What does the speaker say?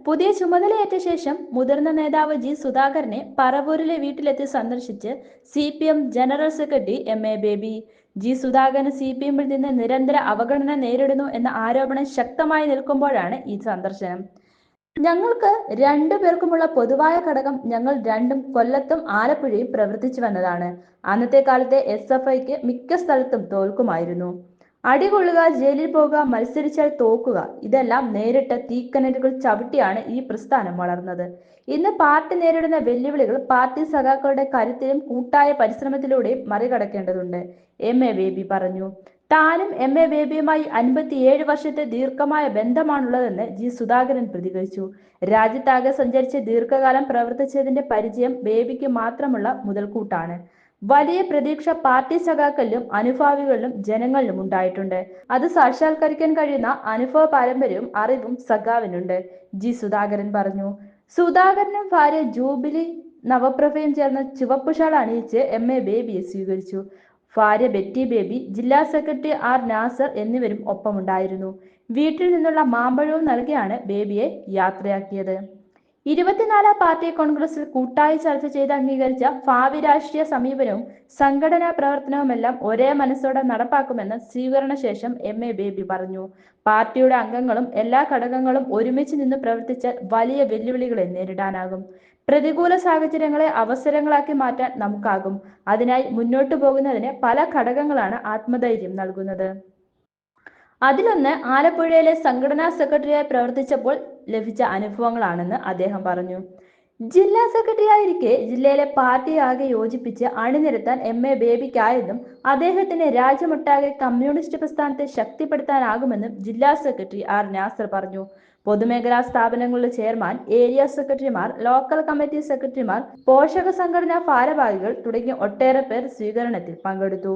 പുതിയ ചുമതലയേറ്റ ശേഷം മുതിർന്ന നേതാവ് ജി സുധാകരനെ പറവൂരിലെ വീട്ടിലെത്തി സന്ദർശിച്ച് CPM ജനറൽ സെക്രട്ടറി MA ബേബി. ജി സുധാകരൻ CPMൽ നിന്ന് നിരന്തര അവഗണന നേരിടുന്നു എന്ന ആരോപണം ശക്തമായി നിൽക്കുമ്പോഴാണ് ഈ സന്ദർശനം. ഞങ്ങൾക്ക് രണ്ടുപേർക്കുമുള്ള പൊതുവായ ഘടകം ഞങ്ങൾ രണ്ടും കൊല്ലത്തും ആലപ്പുഴയും പ്രവർത്തിച്ചു വന്നതാണ്. അന്നത്തെ കാലത്തെ SFIക്ക് മിക്ക സ്ഥലത്തും തോൽക്കുമായിരുന്നു. അടികൊള്ളുക, ജയിലിൽ പോകുക, മത്സരിച്ചാൽ തോക്കുക, ഇതെല്ലാം നേരിട്ട തീക്കനലുകൾ ചവിട്ടിയാണ് ഈ പ്രസ്ഥാനം വളർന്നത്. ഇന്ന് പാർട്ടി നേരിടുന്ന വെല്ലുവിളികൾ പാർട്ടി സഖാക്കളുടെ കരുത്തിലും കൂട്ടായ പരിശ്രമത്തിലൂടെയും മറികടക്കേണ്ടതുണ്ട്, MA ബേബി പറഞ്ഞു. താനും MA ബേബിയുമായി 57 വർഷത്തെ ദീർഘമായ ബന്ധമാണുള്ളതെന്ന് ജി സുധാകരൻ പ്രതികരിച്ചു. രാജ്യത്താകെ സഞ്ചരിച്ച് ദീർഘകാലം പ്രവർത്തിച്ചതിന്റെ പരിചയം ബേബിക്ക് മാത്രമുള്ള മുതൽക്കൂട്ടാണ്. വലിയ പ്രതീക്ഷ പാർട്ടി സഖാക്കളിലും അനുഭാവികളിലും ജനങ്ങളിലും ഉണ്ടായിട്ടുണ്ട്. അത് സാക്ഷാത്കരിക്കാൻ കഴിയുന്ന അനുഭവ പാരമ്പര്യവും അറിവും സഖാവിനുണ്ട്, ജി സുധാകരൻ പറഞ്ഞു. സുധാകരനും ഭാര്യ ജൂബിലി നവപ്രഭയും ചേർന്ന് ചുവപ്പുഷാൾ അണിയിച്ച് MA ബേബിയെ സ്വീകരിച്ചു. ഭാര്യ ബെറ്റി ബേബി, ജില്ലാ സെക്രട്ടറി R നാസർ എന്നിവരും ഒപ്പമുണ്ടായിരുന്നു. വീട്ടിൽ നിന്നുള്ള മാമ്പഴവും നൽകിയാണ് ബേബിയെ യാത്രയാക്കിയത്. 24 പാർട്ടി കോൺഗ്രസിൽ കൂട്ടായി ചർച്ച ചെയ്ത് അംഗീകരിച്ച ഭാവി രാഷ്ട്രീയ സമീപനവും സംഘടനാ പ്രവർത്തനവുമെല്ലാം ഒരേ മനസ്സോടെ നടപ്പാക്കുമെന്ന് സ്വീകരണ ശേഷം MA ബേബി പറഞ്ഞു. പാർട്ടിയുടെ അംഗങ്ങളും എല്ലാ ഘടകങ്ങളും ഒരുമിച്ച് നിന്ന് പ്രവർത്തിച്ചാൽ വലിയ വെല്ലുവിളികളെ നേരിടാനാകും. പ്രതികൂല സാഹചര്യങ്ങളെ അവസരങ്ങളാക്കി മാറ്റാൻ നമുക്കാകും. അതിനായി മുന്നോട്ടു പോകുന്നതിന് പല ഘടകങ്ങളാണ് ആത്മധൈര്യം നൽകുന്നത്. അതിലൊന്ന് ആലപ്പുഴയിലെ സംഘടനാ സെക്രട്ടറിയായി പ്രവർത്തിച്ചപ്പോൾ ലഭിച്ച അനുഭവങ്ങളാണെന്ന് അദ്ദേഹം പറഞ്ഞു. ജില്ലാ സെക്രട്ടറിയായിരിക്കെ ജില്ലയിലെ പാർട്ടിയെ ആകെ യോജിപ്പിച്ച് അണിനിരത്താൻ MA ബേബിക്കായെന്നും അദ്ദേഹത്തിന് രാജ്യമൊട്ടാകെ കമ്മ്യൂണിസ്റ്റ് പ്രസ്ഥാനത്തെ ശക്തിപ്പെടുത്താനാകുമെന്നും ജില്ലാ സെക്രട്ടറി R നാസർ പറഞ്ഞു. പൊതുമേഖലാ സ്ഥാപനങ്ങളുടെ ചെയർമാൻ, ഏരിയ സെക്രട്ടറിമാർ, ലോക്കൽ കമ്മിറ്റി സെക്രട്ടറിമാർ, പോഷക സംഘടനാ ഭാരവാഹികൾ തുടങ്ങി ഒട്ടേറെ പേർ സ്വീകരണത്തിൽ പങ്കെടുത്തു.